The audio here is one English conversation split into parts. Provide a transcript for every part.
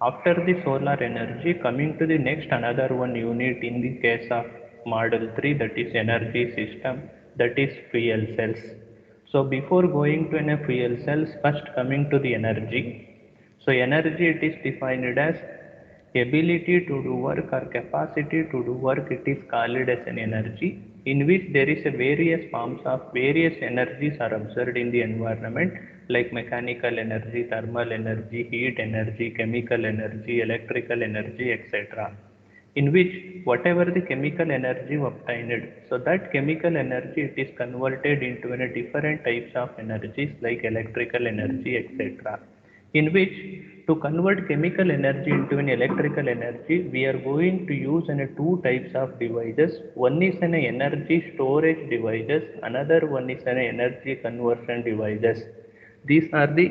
After the solar energy, coming to the next another one unit in the case of model 3, that is energy system, that is fuel cells. So before going to a fuel cells, first coming to the energy. So energy, it is defined as ability to do work or capacity to do work, it is called as an energy, in which there is a various forms of various energies are observed in the environment, like mechanical energy, thermal energy, heat energy, chemical energy, electrical energy, etc., in which whatever the chemical energy obtained, so that chemical energy, it is converted into a different types of energies like electrical energy, etc., in which to convert chemical energy into an electrical energy, we are going to use two types of devices. One is an energy storage devices, another one is an energy conversion devices. These are the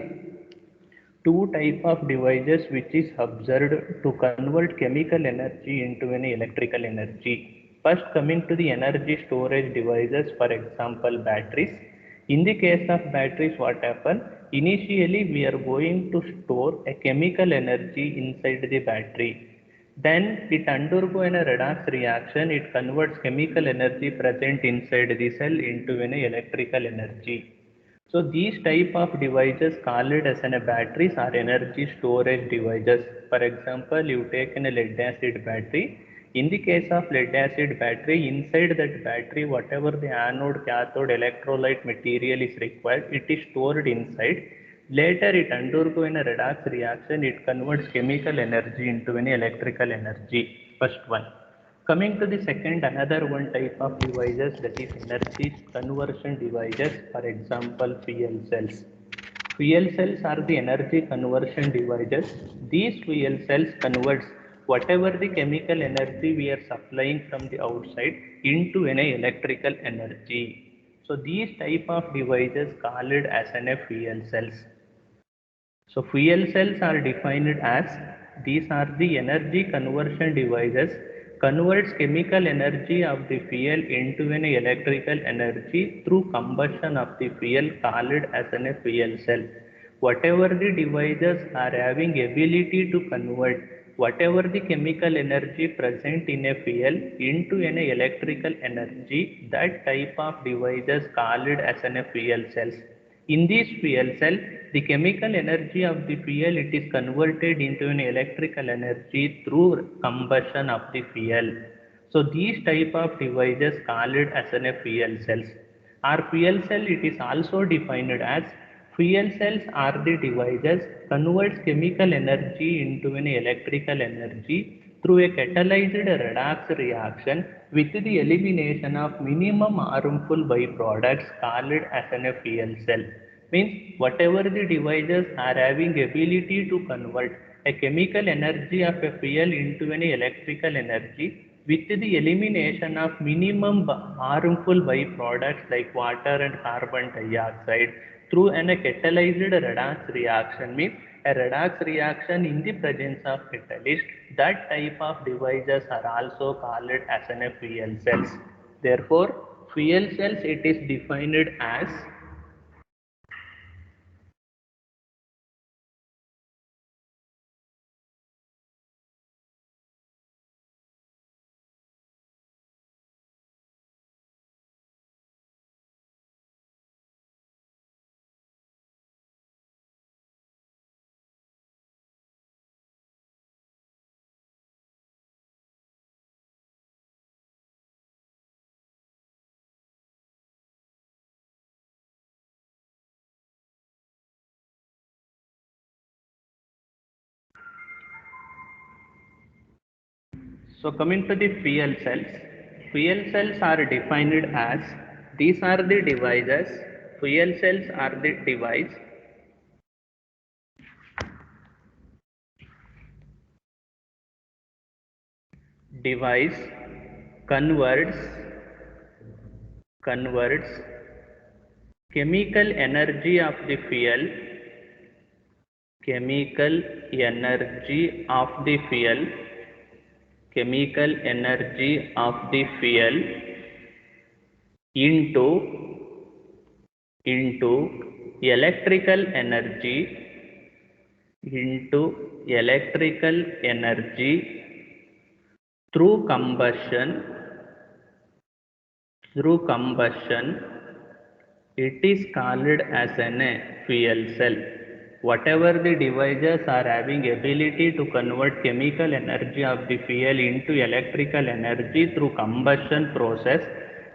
two type of devices which is observed to convert chemical energy into an electrical energy. First, coming to the energy storage devices, for example batteries. In the case of batteries, what happen, initially we are going to store a chemical energy inside the battery, then it undergo a redox reaction, it converts chemical energy present inside the cell into an electrical energy. So these type of devices called as batteries are energy storage devices. For example, you take a lead acid battery. In the case of lead acid battery, inside that battery, whatever the anode, cathode, electrolyte material is required, it is stored inside. Later, it undergoes a redox reaction. It converts chemical energy into an electrical energy. First one. Coming to the second, another one type of devices, that is energy conversion devices, for example, fuel cells. Fuel cells are the energy conversion devices. These fuel cells converts whatever the chemical energy we are supplying from the outside into an electrical energy. So these type of devices called as an fuel cells. So fuel cells are defined as these are the energy conversion devices converts chemical energy of the fuel into an electrical energy through combustion of the fuel called as a fuel cell. Whatever the devices are having ability to convert whatever the chemical energy present in a fuel into an electrical energy, that type of devices called as a fuel cells. In this fuel cell, the chemical energy of the fuel, it is converted into an electrical energy through combustion of the fuel. So these type of devices called as a fuel cells. Our fuel cell, it is also defined as fuel cells are the devices converts chemical energy into an electrical energy through a catalyzed redox reaction with the elimination of minimum harmful byproducts called as a fuel cell. Means whatever the devices are having ability to convert a chemical energy of a fuel into an electrical energy with the elimination of minimum harmful byproducts like water and carbon dioxide through an catalyzed redox reaction, means a redox reaction in the presence of catalyst, that type of devices are also called as an fuel cells. Therefore, fuel cells, it is defined as so coming to the fuel cells are defined as these are the devices. Fuel cells are the device converts chemical energy of the fuel chemical energy of the fuel chemical energy of the fuel into electrical energy into electrical energy through combustion, it is called as an fuel cell. Whatever the devices are having ability to convert chemical energy of the fuel into electrical energy through combustion process,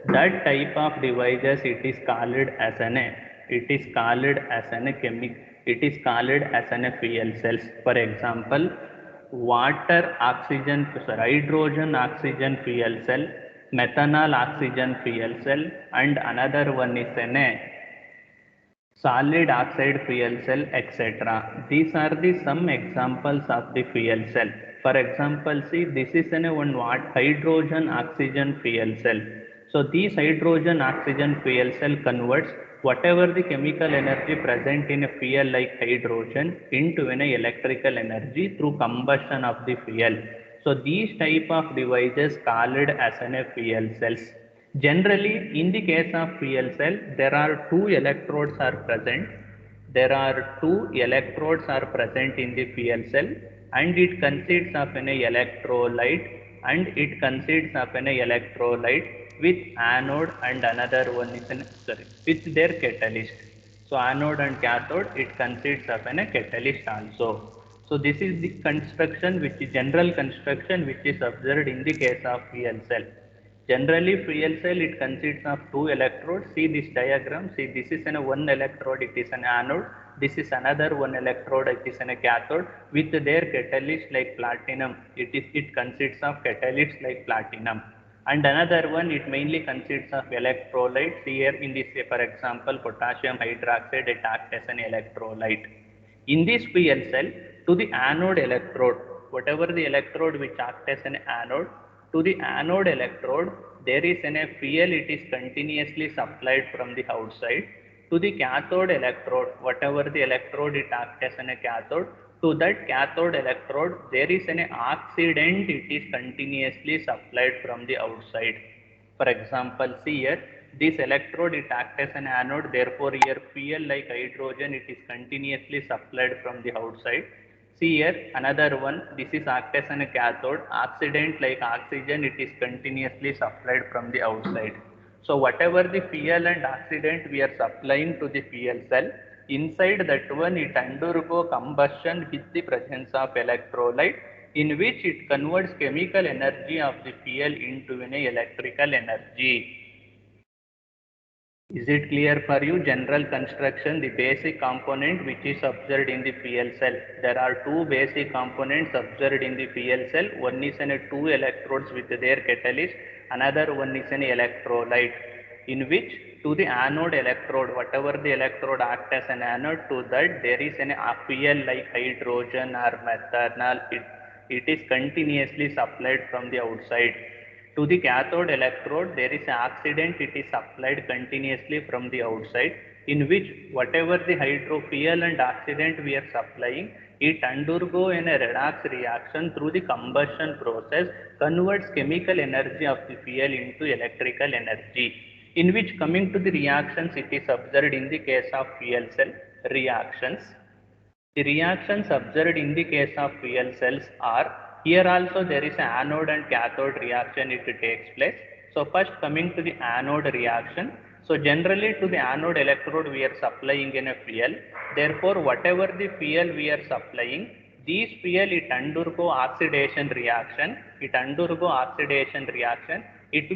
that type of devices it is called as an fuel cells. For example, hydrogen oxygen fuel cell, methanol oxygen fuel cell, and another one is an solid oxide fuel cell, etc. These are the some examples of the fuel cell. For example, see, this is one what hydrogen oxygen fuel cell. So these hydrogen oxygen fuel cell converts whatever the chemical energy present in a fuel like hydrogen into an electrical energy through combustion of the fuel. So these type of devices called as an fuel cells. Generally, in the case of fuel cell, there are two electrodes are present. There are two electrodes are present in the fuel cell, and it consists of an electrolyte, with anode and another one is with their catalyst. So anode and cathode, it consists of an catalyst also. So this is the construction, which is general construction, which is observed in the case of fuel cell. Generally, fuel cell, it consists of two electrodes. See this diagram. See, this is one electrode, it is an anode. This is another one electrode, it is a cathode. With their catalyst like platinum, it consists of catalysts like platinum. And another one, it mainly consists of electrolytes. Here in this, for example, potassium hydroxide, it acts as an electrolyte. In this fuel cell, to the anode electrode, whatever the electrode which acts as an anode, to the anode electrode, there is a fuel, it is continuously supplied from the outside. To the cathode electrode, whatever the electrode it acts as a cathode, to that cathode electrode, there is an oxidant, it is continuously supplied from the outside. For example, see here, this electrode it acts as an anode, therefore here fuel like hydrogen, it is continuously supplied from the outside. See here, another one, this is act as a cathode, oxidant like oxygen, it is continuously supplied from the outside. So whatever the fuel and oxidant we are supplying to the fuel cell, inside that one it undergo combustion with the presence of electrolyte, in which it converts chemical energy of the fuel into an electrical energy. Is it clear for you? General construction, the basic component which is observed in the fuel cell. There are two basic components observed in the fuel cell. One is two electrodes with their catalyst. Another one is an electrolyte, in which to the anode electrode, whatever the electrode acts as an anode, to that there is an fuel like hydrogen or methanol. It is continuously supplied from the outside. To the cathode electrode, there is an oxidant, it is supplied continuously from the outside, in which whatever the hydrofuel and oxidant we are supplying, it undergo in a redox reaction through the combustion process, converts chemical energy of the fuel into electrical energy, in which coming to the reactions, it is observed in the case of fuel cell reactions. The reactions observed in the case of fuel cells are, here also there is an anode and cathode reaction, it takes place. So first coming to the anode reaction. So generally to the anode electrode we are supplying in a fuel. Therefore whatever the fuel we are supplying, these fuel it undergo oxidation reaction. It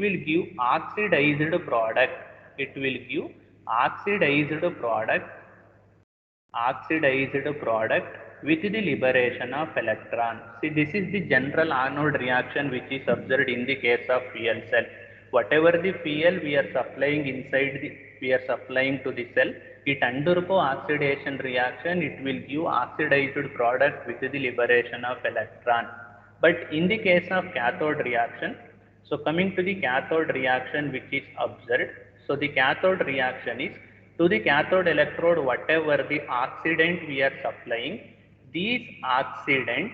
will give oxidized product. Oxidized product with the liberation of electron. See, this is the general anode reaction which is observed in the case of fuel cell. Whatever the fuel we are supplying we are supplying to the cell, it undergo oxidation reaction, it will give oxidized product with the liberation of electron. But in the case of cathode reaction, so coming to the cathode reaction which is observed, so the cathode reaction is, to the cathode electrode whatever the oxidant we are supplying, these oxidant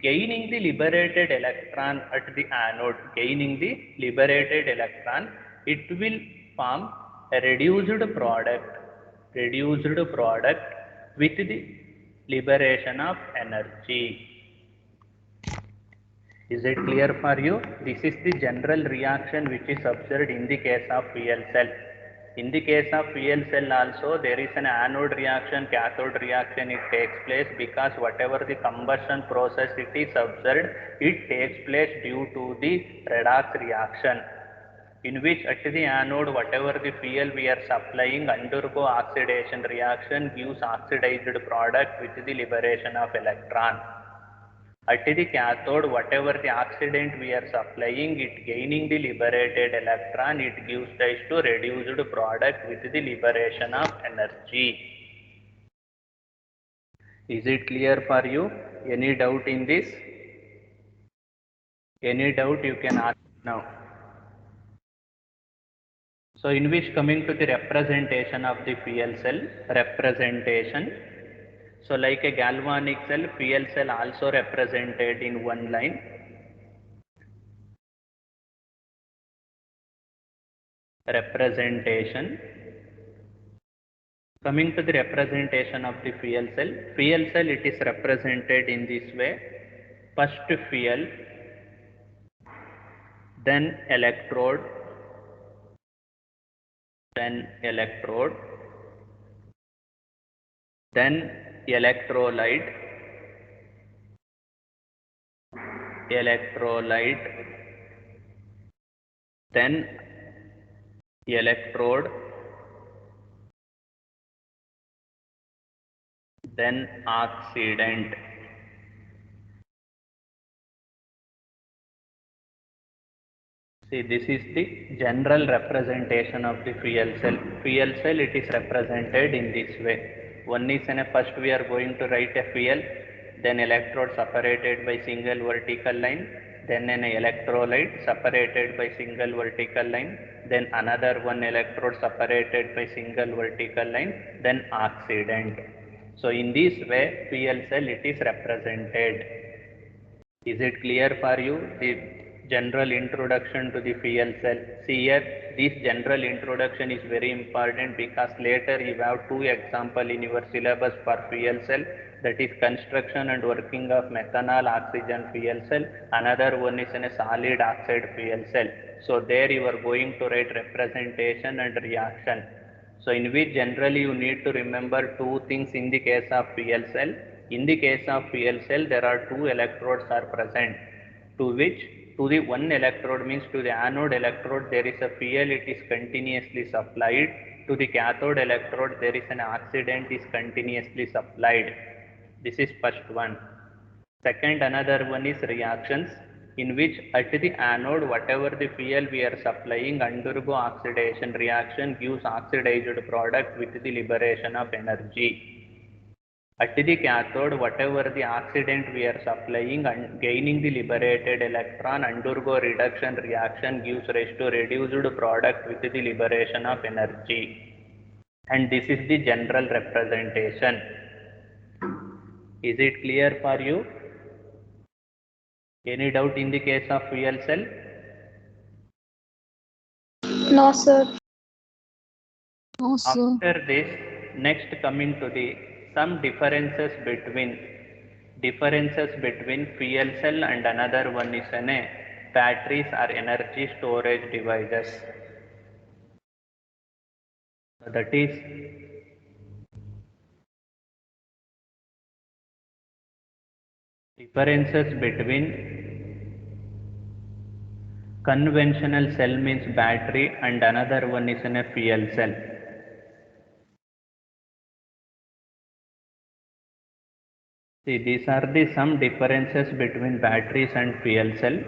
gaining the liberated electron at the anode, it will form a reduced product with the liberation of energy. Is it clear for you? This is the general reaction which is observed in the case of fuel cell. In the case of fuel cell also there is an anode reaction, cathode reaction, it takes place because whatever the combustion process it is observed, it takes place due to the redox reaction, in which at the anode whatever the fuel we are supplying undergo oxidation reaction, gives oxidized product with the liberation of electron. At the cathode, whatever the oxidant we are supplying, it gaining the liberated electron, it gives rise to reduced product with the liberation of energy. Is it clear for you? Any doubt in this? Any doubt you can ask now. So in which, coming to the representation of the fuel cell, representation. So like a galvanic cell, fuel cell also represented in one line. Representation. Coming to the representation of the fuel cell it is represented in this way. First fuel, then electrode, then electrode, then electrolyte, electrolyte, then electrode, then oxidant. See, this is the general representation of the fuel cell. Fuel cell, it is represented in this way. One is in a first we are going to write a fuel, then electrode separated by single vertical line, then an electrolyte separated by single vertical line, then another one electrode separated by single vertical line, then oxidant. So in this way, fuel cell it is represented. Is it clear for you? The general introduction to the fuel cell. See here, this general introduction is very important because later you have two examples in your syllabus for fuel cell, that is construction and working of methanol oxygen fuel cell. Another one is in a solid oxide fuel cell. So there you are going to write representation and reaction. So in which generally you need to remember two things in the case of fuel cell. In the case of fuel cell, there are two electrodes are present, to which, to the one electrode means to the anode electrode there is a fuel, it is continuously supplied. To the cathode electrode there is an oxidant is continuously supplied. This is first one. Second, another one is reactions, in which at the anode whatever the fuel we are supplying undergo oxidation reaction, gives oxidized product with the liberation of energy. At the cathode, whatever the oxidant we are supplying and gaining the liberated electron undergo reduction reaction, gives rise to reduced product with the liberation of energy. And this is the general representation. Is it clear for you? Any doubt in the case of fuel cell? No, sir. No, sir. After this, next coming to the some differences between fuel cell and another one is batteries or energy storage devices. So that is differences between conventional cell means battery and another one is a fuel cell. See, these are the some differences between batteries and fuel cell.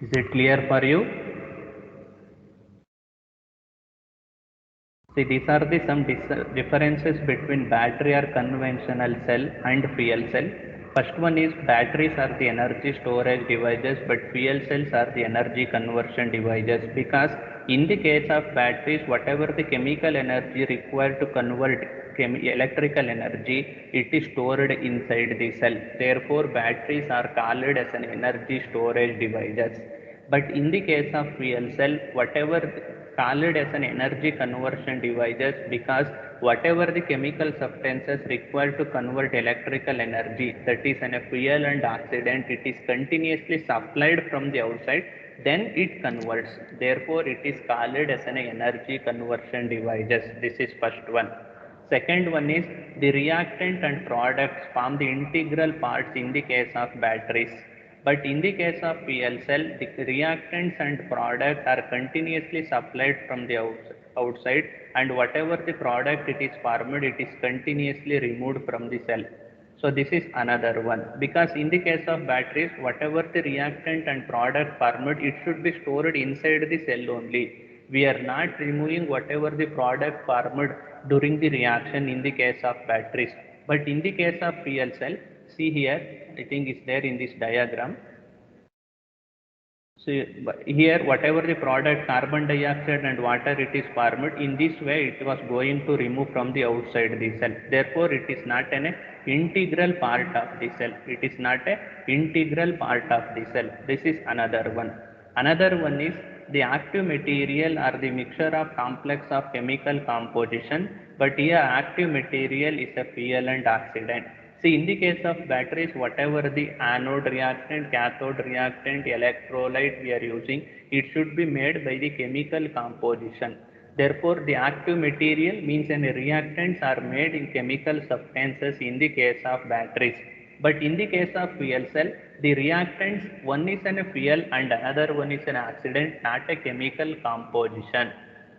Is it clear for you? See, these are the some differences between battery or conventional cell and fuel cell. First one is batteries are the energy storage devices, but fuel cells are the energy conversion devices, because in the case of batteries, whatever the chemical energy required to convert electrical energy, it is stored inside the cell. Therefore, batteries are called as an energy storage devices. But in the case of fuel cell, whatever called as an energy conversion devices because whatever the chemical substances required to convert electrical energy, that is an fuel and oxidant, it is continuously supplied from the outside, then it converts. Therefore, it is called as an energy conversion devices. This is first one. Second one is the reactant and products form the integral parts in the case of batteries. But in the case of PL cell, the reactants and products are continuously supplied from the outside, and whatever the product it is formed, it is continuously removed from the cell. So this is another one, because in the case of batteries, whatever the reactant and product formed, it should be stored inside the cell only. We are not removing whatever the product formed during the reaction in the case of batteries. But in the case of PL cell, see here, I think it's there in this diagram. So here whatever the product carbon dioxide and water it is formed, in this way it was going to remove from the outside the cell. Therefore it is not an integral part of the cell. It is not an integral part of the cell. This is another one. Another one is the active material or the mixture of complex of chemical composition, but here active material is a fuel and oxidant. See, in the case of batteries, whatever the anode reactant, cathode reactant, electrolyte we are using, it should be made by the chemical composition. Therefore, the active material means any reactants are made in chemical substances in the case of batteries. But in the case of fuel cell, the reactants, one is a fuel and another one is an oxidant, not a chemical composition.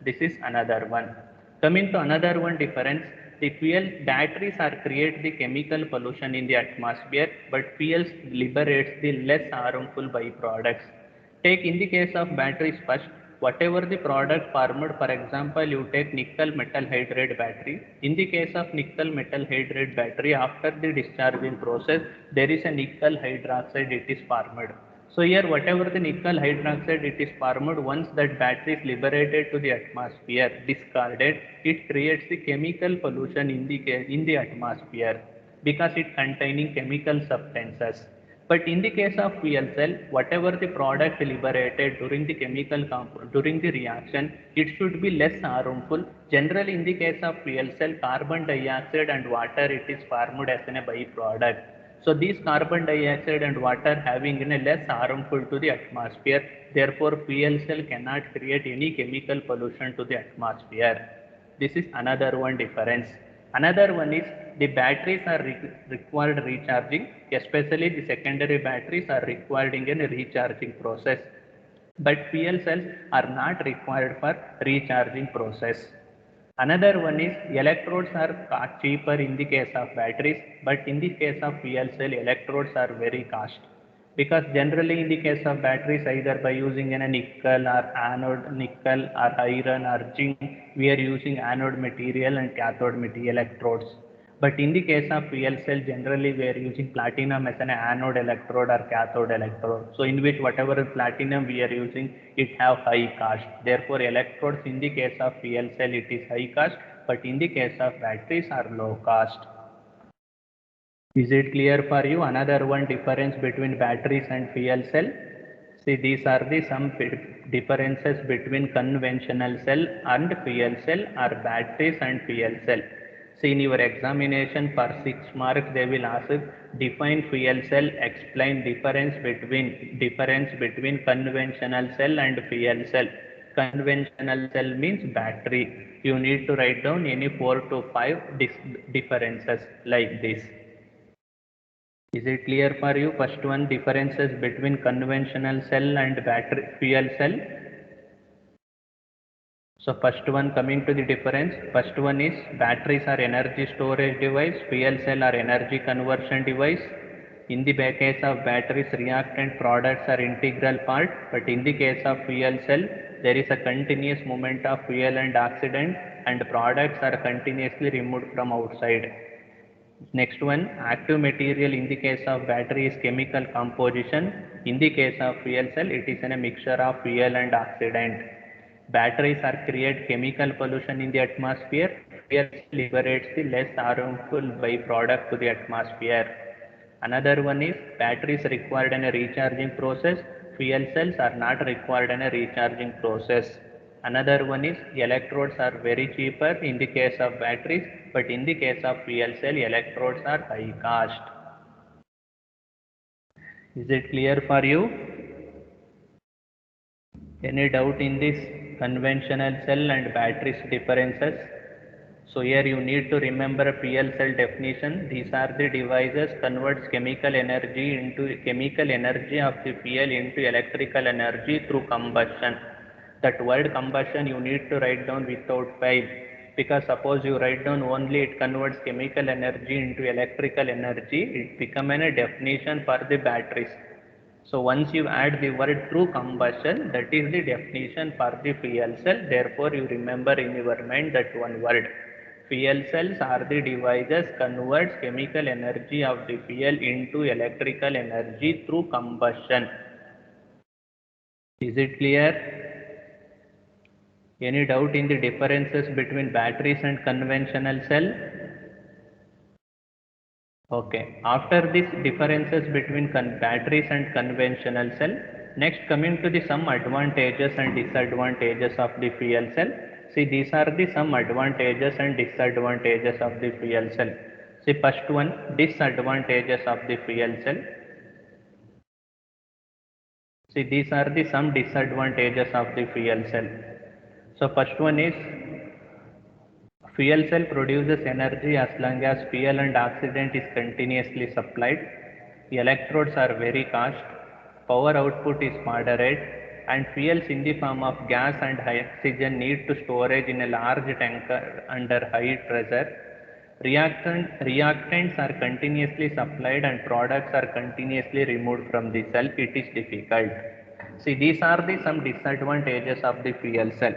This is another one. Coming to another one difference, the fuel batteries are create the chemical pollution in the atmosphere, but fuels liberates the less harmful byproducts. Take in the case of batteries first, whatever the product formed, for example, you take nickel metal hydride battery. In the case of nickel metal hydride battery, after the discharging process, there is a nickel hydroxide it is formed. So here whatever the nickel hydroxide it is formed, once that battery is liberated to the atmosphere, discarded, it creates the chemical pollution in the atmosphere because it containing chemical substances. But in the case of fuel cell, whatever the product liberated during the during the reaction, it should be less harmful. Generally, in the case of fuel cell, carbon dioxide and water it is formed as a byproduct. So these carbon dioxide and water having a less harmful to the atmosphere. Therefore, fuel cell cannot create any chemical pollution to the atmosphere. This is another one difference. Another one is the batteries are required recharging, especially the secondary batteries are required in a recharging process. But fuel cells are not required for recharging process. Another one is electrodes are cheaper in the case of batteries, but in the case of fuel cell, electrodes are very cost. Because generally in the case of batteries, either by using a nickel or anode nickel or iron or zinc, we are using anode material and cathode material electrodes. But in the case of fuel cell, generally we are using platinum as an anode electrode or cathode electrode. So in which whatever platinum we are using, it have high cost. Therefore, electrodes in the case of fuel cell, it is high cost, but in the case of batteries are low cost. Is it clear for you? Another one difference between batteries and fuel cell. See, these are the some differences between conventional cell and fuel cell or batteries and fuel cell. See, in your examination for 6 marks, they will ask define fuel cell, explain difference between conventional cell and fuel cell. Conventional cell means battery. You need to write down any 4 to 5 differences like this. Is it clear for you? First one, differences between conventional cell and battery fuel cell. So first one, coming to the difference, first one is batteries are energy storage device, fuel cell are energy conversion device. In the case of batteries, reactant products are integral part, but in the case of fuel cell, there is a continuous movement of fuel and oxidant, and products are continuously removed from outside. Next one, active material in the case of battery is chemical composition. In the case of fuel cell, it is in a mixture of fuel and oxidant. Batteries are create chemical pollution in the atmosphere. Fuel liberates the less harmful byproduct to the atmosphere. Another one is batteries required in a recharging process. Fuel cells are not required in a recharging process. Another one is electrodes are very cheaper in the case of batteries, but in the case of fuel cell, electrodes are high cost. Is it clear for you? Any doubt in this conventional cell and batteries differences? So here you need to remember fuel cell definition. These are the devices converts chemical energy of the fuel into electrical energy through combustion. That word combustion you need to write down without fail, because suppose you write down only it converts chemical energy into electrical energy, it become a definition for the batteries. So once you add the word through combustion, that is the definition for the fuel cell. Therefore, you remember in your mind that one word. Fuel cells are the devices converts chemical energy of the fuel into electrical energy through combustion. Is it clear? Any doubt in the differences between batteries and conventional cell? Okay, after these differences between batteries and conventional cell, next coming to the some advantages and disadvantages of the fuel cell. See, these are the some advantages and disadvantages of the fuel cell. See, first one, disadvantages of the fuel cell. See, these are the some disadvantages of the fuel cell. So, first one is fuel cell produces energy as long as fuel and oxidant is continuously supplied. The electrodes are very cost. Power output is moderate, and fuels in the form of gas and oxygen need to storage in a large tanker under high pressure. Reactants are continuously supplied and products are continuously removed from the cell. It is difficult. See, these are the some disadvantages of the fuel cell.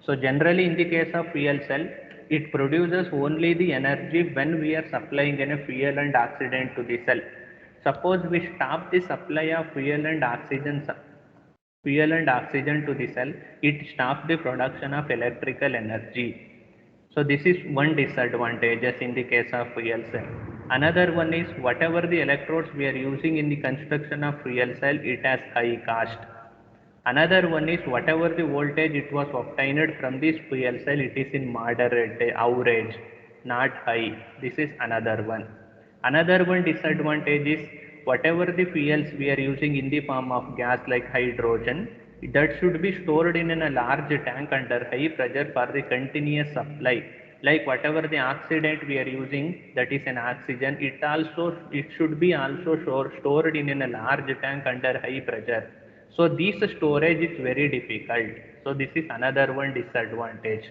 So generally in the case of fuel cell, it produces only the energy when we are supplying a fuel and oxidant to the cell. Suppose we stop the supply of fuel and oxygen to the cell, it stops the production of electrical energy. So this is one disadvantage in the case of fuel cell. Another one is whatever the electrodes we are using in the construction of fuel cell, it has high cost. Another one is whatever the voltage it was obtained from this fuel cell, it is in moderate average, not high. This is another one. Another one disadvantage is whatever the fuels we are using in the form of gas like hydrogen, that should be stored in a large tank under high pressure for the continuous supply. Like whatever the oxidant we are using, that is an oxygen, it should be also stored in a large tank under high pressure. So this storage is very difficult. So this is another one disadvantage.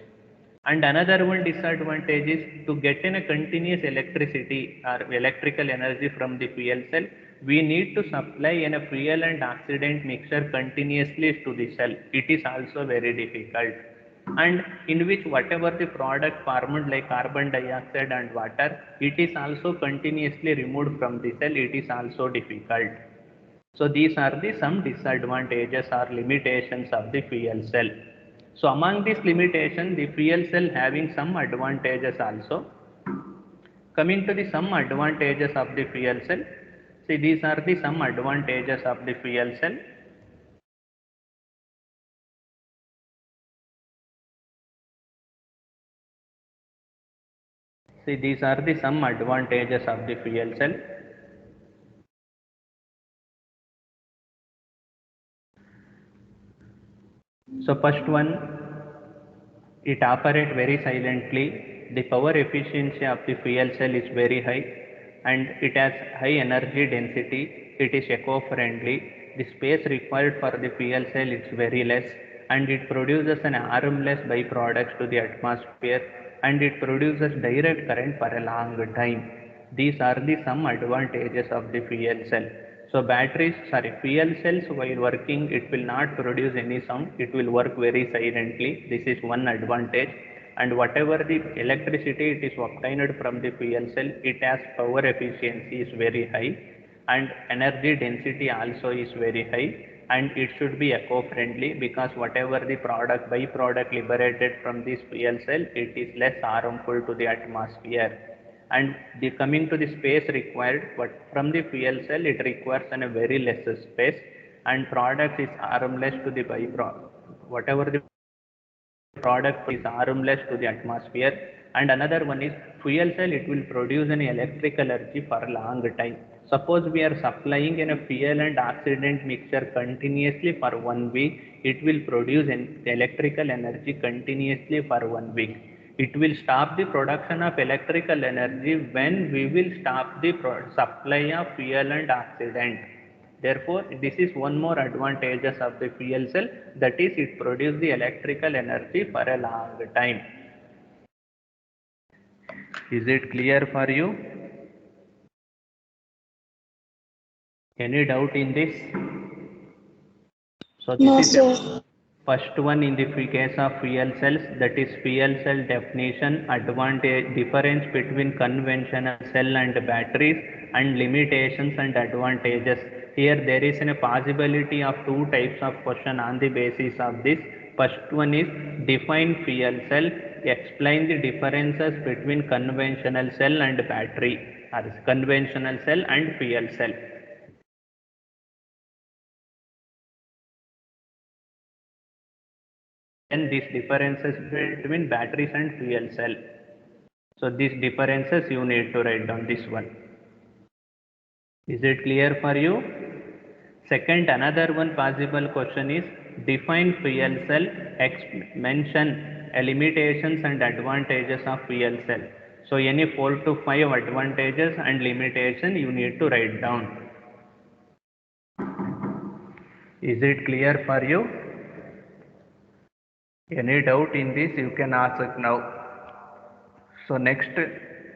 And another one disadvantage is to get in a continuous electricity or electrical energy from the fuel cell, we need to supply in a fuel and oxidant mixture continuously to the cell. It is also very difficult. And in which whatever the product formed like carbon dioxide and water, it is also continuously removed from the cell. It is also difficult. So these are the some disadvantages or limitations of the fuel cell. So among these limitations, the fuel cell having some advantages also. Coming to the some advantages of the fuel cell. See, these are the some advantages of the fuel cell. See, these are the some advantages of the fuel cell. So first one, it operates very silently. The power efficiency of the fuel cell is very high and it has high energy density. It is eco-friendly. The space required for the fuel cell is very less and it produces an harmless byproducts to the atmosphere and it produces direct current for a long time. These are the some advantages of the fuel cell. So fuel cells while working, it will not produce any sound. It will work very silently. This is one advantage. And whatever the electricity it is obtained from the fuel cell, it has power efficiency is very high and energy density also is very high and it should be eco-friendly because whatever the byproduct liberated from this fuel cell, it is less harmful to the atmosphere. And the coming to the space required, but from the fuel cell it requires a very less space and product is harmless to the byproduct. Whatever the product is harmless to the atmosphere, and another one is fuel cell, it will produce an electrical energy for a long time. Suppose we are supplying in a fuel and oxidant mixture continuously for 1 week, it will produce an electrical energy continuously for 1 week. It will stop the production of electrical energy when we will stop the supply of fuel and oxidant. Therefore, this is one more advantages of the fuel cell, that is it produces the electrical energy for a long time. Is it clear for you? Any doubt in this? So this No, is sir. first one in the case of fuel cells, that is fuel cell definition, advantage, difference between conventional cell and batteries, and limitations and advantages. Here there is a possibility of two types of question on the basis of this. First one is define fuel cell, explain the differences between conventional cell and battery, or conventional cell and fuel cell. Then these differences between batteries and fuel cell. So these differences you need to write down this one. Is it clear for you? Second, another one possible question is define fuel cell, mention limitations and advantages of fuel cell. So any 4 to 5 advantages and limitation you need to write down. Is it clear for you? Any doubt in this you can ask now. So next,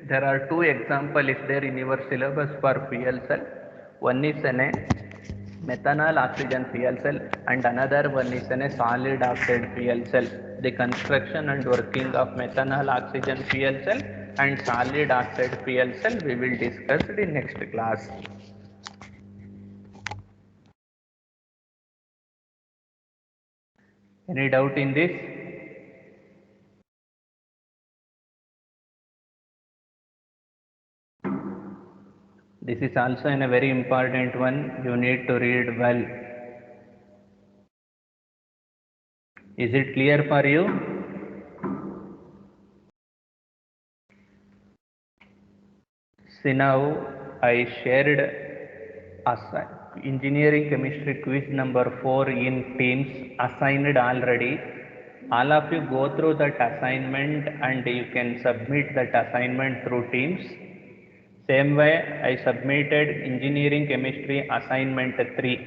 there are two examples is there in your syllabus for fuel cell. One is a methanol oxygen fuel cell, and another one is a solid oxide fuel cell. The construction and working of methanol oxygen fuel cell and solid oxide fuel cell we will discuss in next class. Any doubt in this? This is also a very important one, you need to read well. Is it clear for you? See now, I shared engineering chemistry quiz number 4 in Teams assigned already. All of you go through that assignment and you can submit that assignment through Teams. Same way, I submitted engineering chemistry assignment 3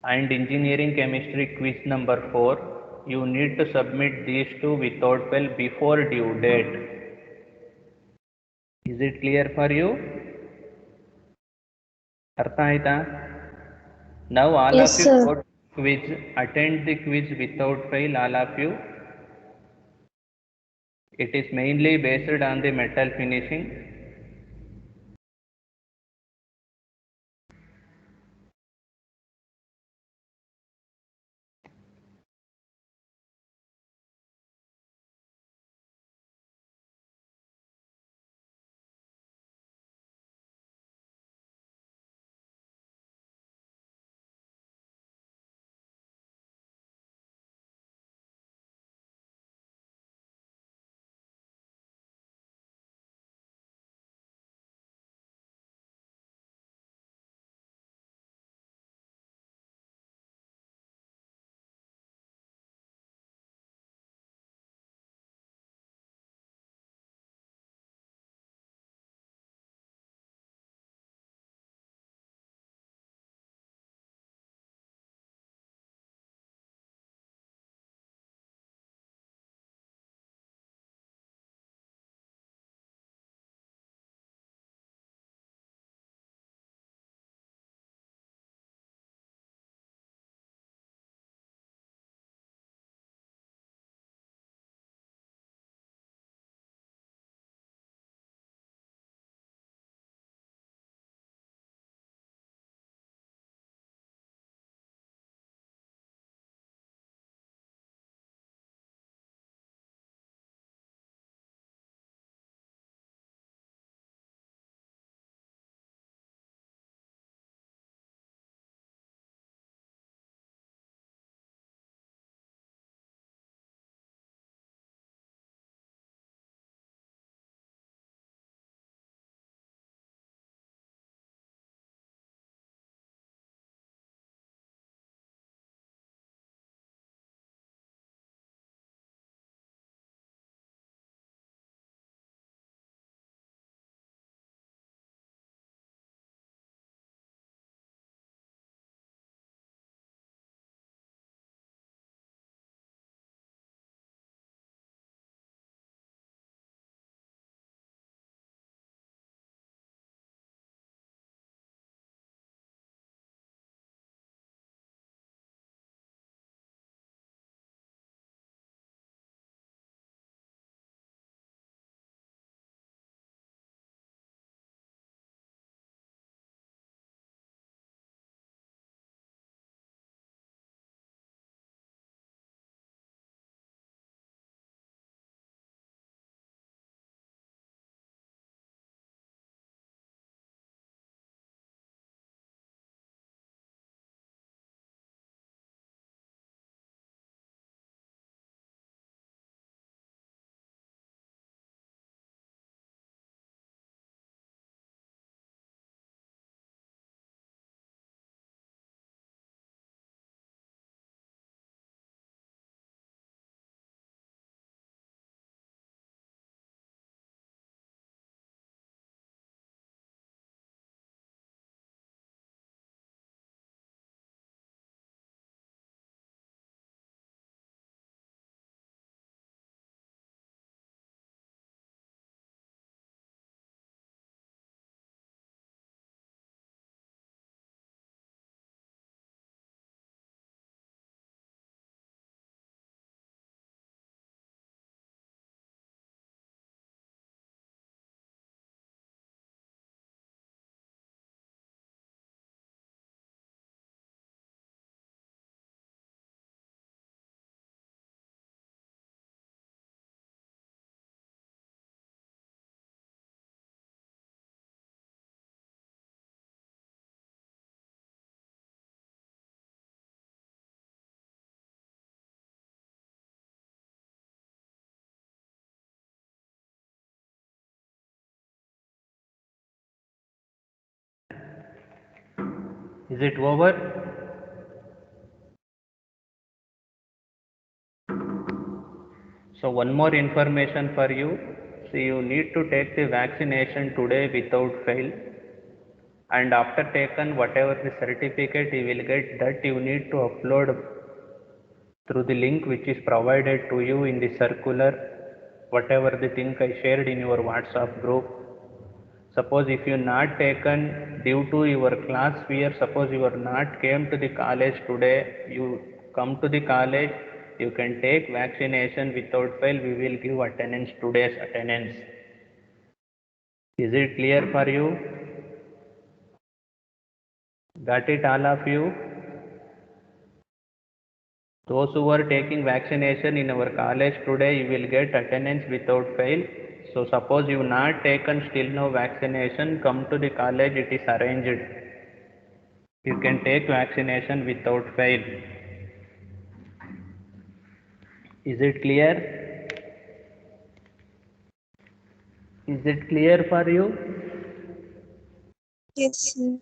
and engineering chemistry quiz number 4. You need to submit these two without fail before due date. Is it clear for you? ಅರ್ಥ ಆಯ್ತಾ? Now all Yes, of you sir. go to quiz, attend the quiz without fail, all of you. It is mainly based on the metal finishing. Is it over? So one more information for you. See, you need to take the vaccination today without fail, and after taken whatever the certificate you will get, that you need to upload through the link which is provided to you in the circular, whatever the thing I shared in your WhatsApp group. Suppose if you not taken due to your class fear, suppose you are not came to the college today, you come to the college, you can take vaccination without fail. We will give attendance, today's attendance. Is it clear for you? Got it, all of you? Those who are taking vaccination in our college today, you will get attendance without fail. So suppose you not taken still no vaccination, come to the college, it is arranged. You can take vaccination without fail. Is it clear? Is it clear for you? Yes, sir.